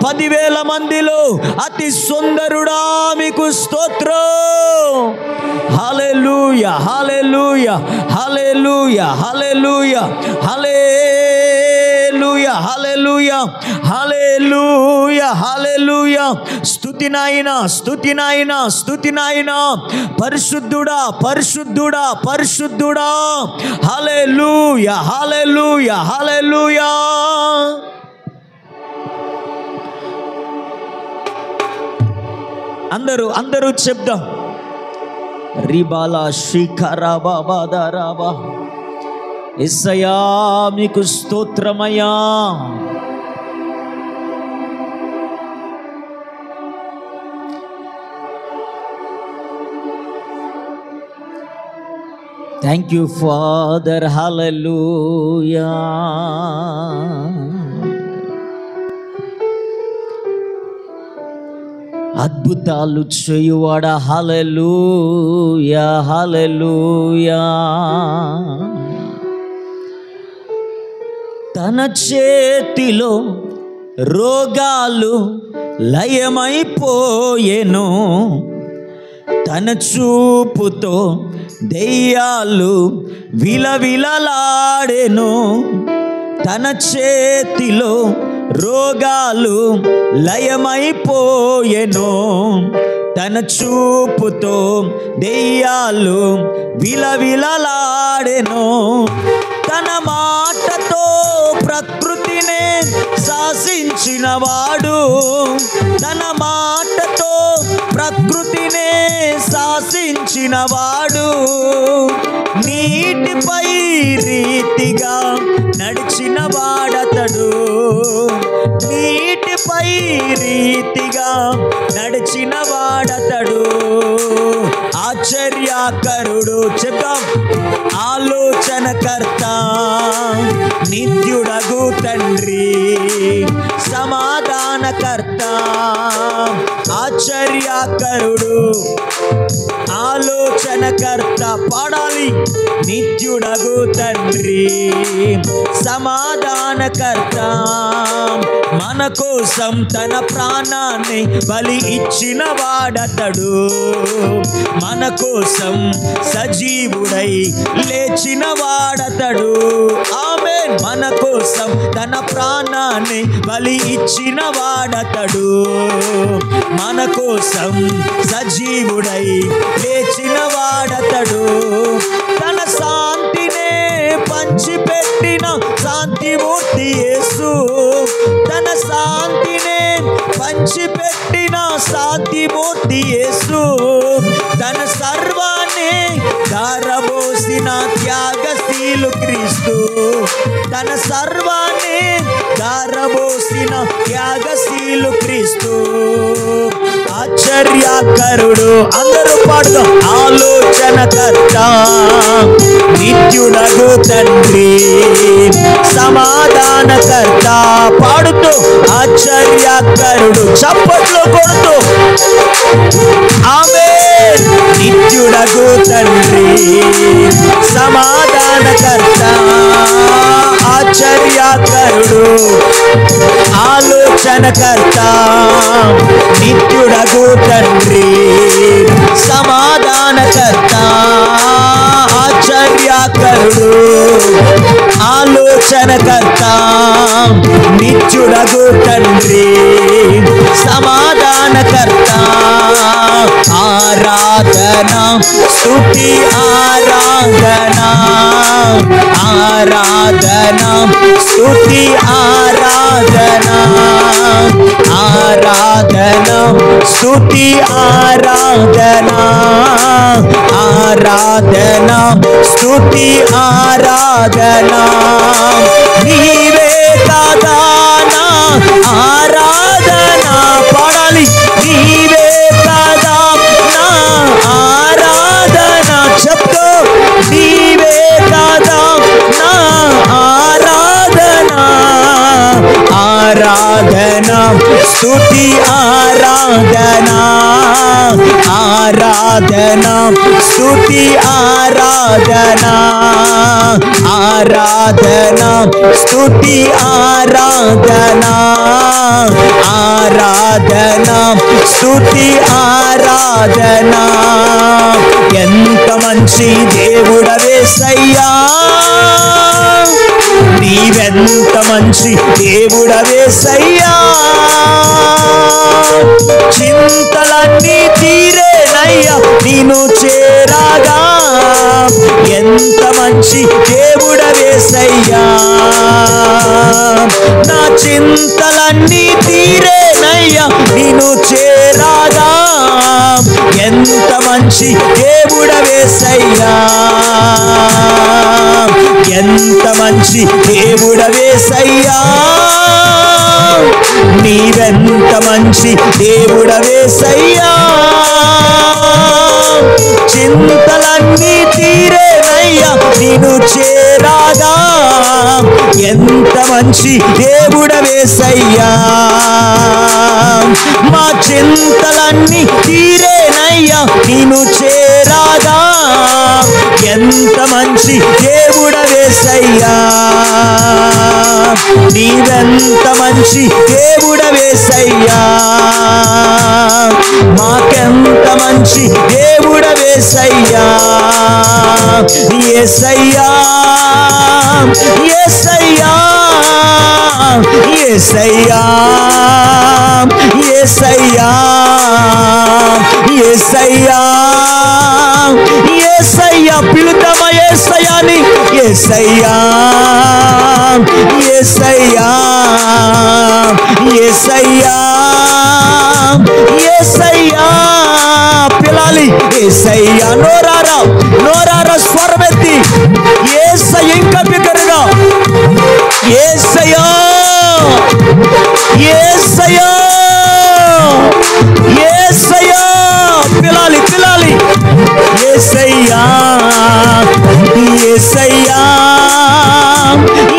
10,000 మందిలో అతి సుందరుడా మీకు స్తోత్రం. హల్లెలూయా హల్లెలూయా హల్లెలూయా హల్లెలూయా హల్లెలూయా హల్లెలూయా హల్లెలూయా హల్లెలూయా. స్తుతి నాయనా, స్తుతి నాయనా, స్తుతి నాయనా. పరిశుద్ధుడా పరిశుద్ధుడా పరిశుద్ధుడా. హల్లెలూయా హల్లెలూయా హల్లెలూయా. అందరూ చెప్దాం. రిబాలా శ్రీకరా బాబా దారాబా. యేసయ్యా మీకు స్తోత్రమయ్యా. Thank you father. హల్లెలూయా. అద్భుతాలు చేయువాడా. హల్లెలూయా హల్లెలూయా. తన చేతిలో రోగాలు లయమైపోయెను, తన చూపుతో దెయ్యాలు విలవిలలాడెను. తన చేతిలో రోగాలు లయమైపోయెను, తన చూపుతో దెయ్యాలు విలవిలలాడెను. తన మాటతో ప్రకృతినే శాసించినవాడు, తన మాటతో ప్రకృతినే శాసించినవాడు. నీటిపై రీతిగా నడిచిన వాడతడు, నీటిపై రీతిగా నడిచిన వాడతడు. ఆశ్చర్యకరుడు చెప్తాం. ఆలోచనకర్త, నిత్యుడగు తండ్రి, సమాధానకర్త. ఆశ్చర్యకరుడు, ఆలోచనకర్త. పాడాలి. నిత్యుడగు తండ్రి, సమాధానకర్త. మన కోసం తన ప్రాణాన్ని బలి ఇచ్చిన వాడతడు, మన కోసం సజీవుడై లేచిన వాడతడు. ఆమేన్. మన కోసం తన ప్రాణాన్ని బలి ఇచ్చిన వాడతడు, మన కోసం సజీవుడై లేచిన వాడతడు. తన శాంతినే పంచిపెట్టిన శాంతిమూర్తి యేసు, తన శాంతినే పంచిపెట్టిన శాంతిమూర్తి యేసు. తన సర్వాన్ని ధారబోసిన త్యాగశీలు క్రీస్తు, తన సర్వాన్ని ధారబోసిన త్యాగశీలు క్రీస్తు. ఆశ్చర్యకరుడు. అందరూ పాడుదాం. ఆలోచనకర్త, నిత్యుడగు తండ్రి, సమాధానకర్త. పాడుతూ ఆశ్చర్యకరుడు. చప్పట్లు కొడుతూ ఆమేన్. నిత్యుడగు తండ్రి, సమాధానకర్త. ఆశ్చర్యకరుడు, ఆలోచనకర్త, నిత్యుడగు తండ్రి, సమాధానకర్త. ఆశ్చర్యకరుడు, ఆలోచనకర్త, నిత్యుడగు తండ్రి, సమాధానకర్త. ఆరాధన స్తుతి ఆరాధన, ఆరాధన స్తుతి ఆరాధన, ఆరాధన స్తుతి ఆరాధన, ఆరాధన స్తుతి ఆరాధన. నీవే కదా నా ఆరాధన. పాడాలి. నీవే కదా నా ఆరాధన. చెప్తూ నీవే కదా నా ఆరాధన. ఆరాధన స్తుతి ఆరాధన, ఆరాధన స్తుతి ఆరాధన, ఆరాధన స్తుతి ఆరాధన, ఆరాధన స్తుతి ఆరాధన. ఎంత మంచి దేవుడవేసయ్యా, నీవెంత మంచి దేవుడవేసయ్యా. చింతలన్నీ తీరేనయ్యా నిన్ను చేరాగా. ఎంత మంచి దేవుడవేసయ్యా, నా చింతలన్నీ తీరేనయ్యా నిన్ను చేరాగా. ఎంత మంచి దేవుడవేసయ్యా, ఎంత మంచి దేవుడవేసయ్యా. నీవెంత మంచి దేవుడవేసయ్యా. చింతలన్నీ తీరేనయ్యా నిన్ను చేరాగా. ఎంత మంచి దేవుడవేసయ్యా, మా చింతలన్నీ తీరేనయ్యా నిన్ను చేరాగా. ఎంత మంచి దేవుడవేసయ్యా, నీవెంత మంచి దేవుడవేసయ్యా. మాకెంత మంచి దేవుడవేసయ్యా. యేసయ్యా యేసయ్యా యేసయ్యా యేసయ్యా యేసయ్యా యేసయ్యా. పిలుద్దామా యేసయ్యాని. యేసయ్యా యేసయ్యా యేసయ్యా యేసయ్యా. పిలాలి యేసయ్యా. నోరారా నోరారా స్వరమెత్తి యేసయ్య ఇంకా బిగ్గరగా. యేసయ్యా యేసయ్యా యేసయ్యా. పిలాలి పిలాలి. యేసయ్యా యేసయ్యా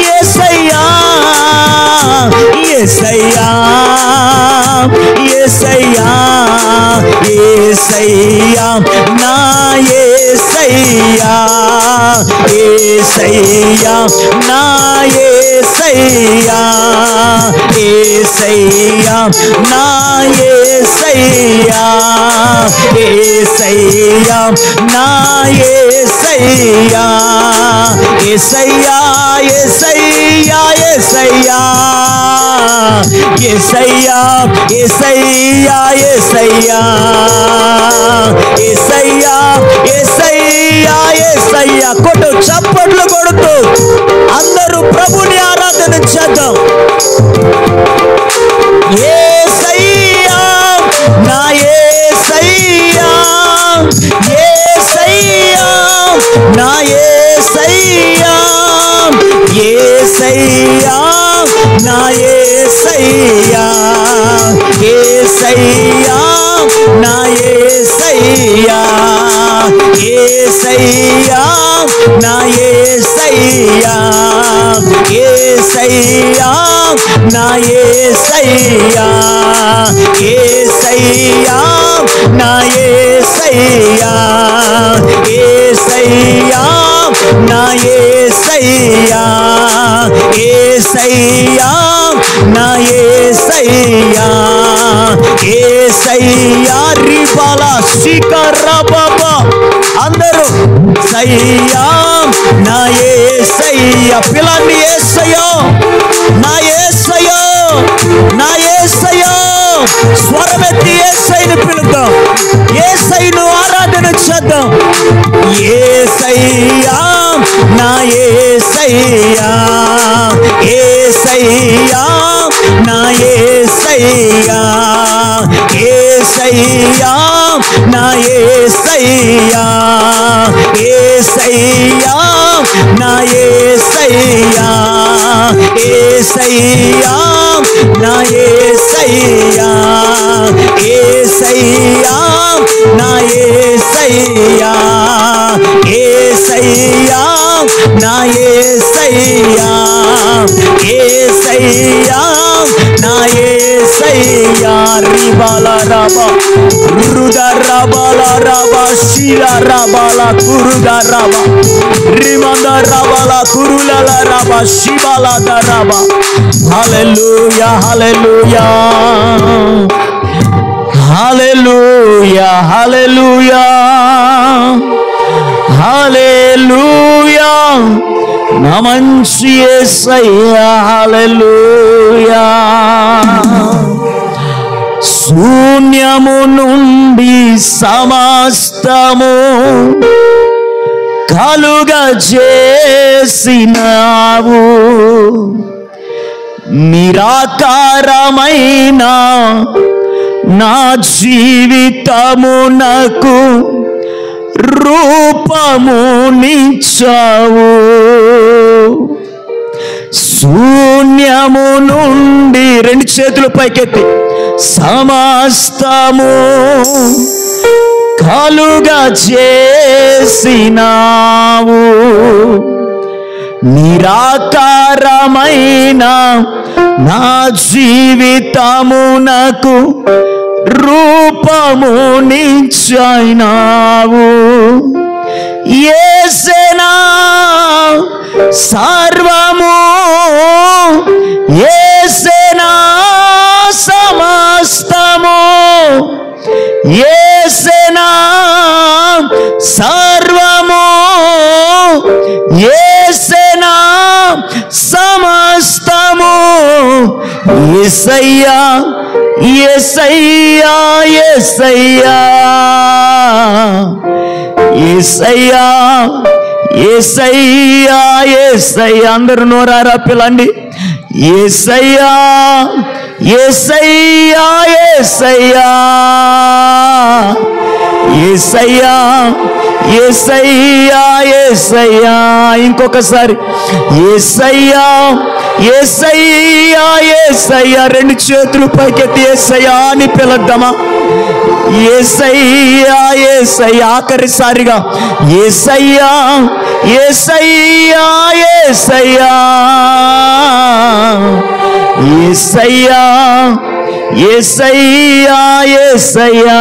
యేసయ్యా యేసయ్యా యేసయ్యా యేసయ్యా నా యేసయ్యా. యేసయ్యా నా యేసయ్యా. యేసయ్యా నా యేసయ్యా. యేసయ్యా నా యేసయ్యా. యేసయ్యా యేసయ్యా యేసయ్యా యేసయ్యా యేసయ్యా యేసయ్యా యేసయ్యా యేసయ్యా యేసయ్యా. కొట్టు చప్పట్లు కొడుతూ అందరూ ప్రభుని ఆరాధన చేద్దాం. యేసయ్యా నా యేసయ్యా. యేసయ్యా నా యేసయ్యా. యేసయ్యా నా యేసయ్యా. యేసయ్యా నా యేసయ్యా. యేసయ్యా నా యేసయ్యా. యేసయ్యా నా యేసయ్యా. యేసయ్యా నా యేసయ్యా. యేసయ్యా నా యేసయ్యా. యేసయ్యా నా యేసయ్యా. యేసయ్యా రిబాల శిఖరబబ. అందరూ సయ్యా నా యేసయ్యా. పిలాన్ని యేసయ్యా నా యేసయ్యా నా యేసయ్యా. స్వరమెత్తి యేసయ్యను పిలుద్దాం. యేసయ్యను ఆరాధన చేద్దాం. యేసయ్యా నా యేసయ్యా. యేసయ్యా నా యేసయ్యా. యేసయ్యా నా యేసయ్యా. యేసయ్యా నా యేసయ్యా. యేసయ్యా నా యేసయ్యా. యేసయ్యా నా యేసయ్యా. యేసయ్యా నా యేసయ్యా. యేసయ్యా నా యేసయ్యా. రిబాల రబా రుద రబాల రబా శిల రబాల కురుద రబా రిమంద రబాల కురులల రబా శిబాల రబా. హల్లెలూయా హల్లెలూయా. హల్లెలూయా హల్లెలూయా నా మంచి యేసయ్యా హల్లెలూయా. శూన్యము నుండి సమస్తము కలుగజేసినావు, నిరాకారమైన నా జీవితమునకు రూపమునిచ్చావు. శూన్యము నుండి రెండు చేతులు పైకెత్తి సమస్తము కలుగజేసినావు, నిరాకారమైన నా జీవితమునకు రూపమునిచ్చాయినావు. యేసేనా సర్వము, యేసేనా సమస్తము, యేసేనా సర్వము, యేసేనా సమస్తము. యేసయ్యా యేసయ్యా యేసయ్యా యేసయ్యా యేసయ్యా యేసయ్యా. అందరూ నోరారా పిల్లండి. యేసయ్యా యేసయ్యా యేసయ్యా యేసయ్యా యేసయ్యా యేసయ్యా. ఇంకొకసారి యేసయ్యా యేసయ్యా యేసయ్యా. రెండు చేతులు పైకెత్తి యేసయ్యా అని పిలుద్దామా? యేసయ్యా యేసయ్యా. ఆఖరిసారిగా యేసయ్యా యేసయ్యా యేసయ్యా యేసయ్యా యేసయ్యా యేసయ్యా.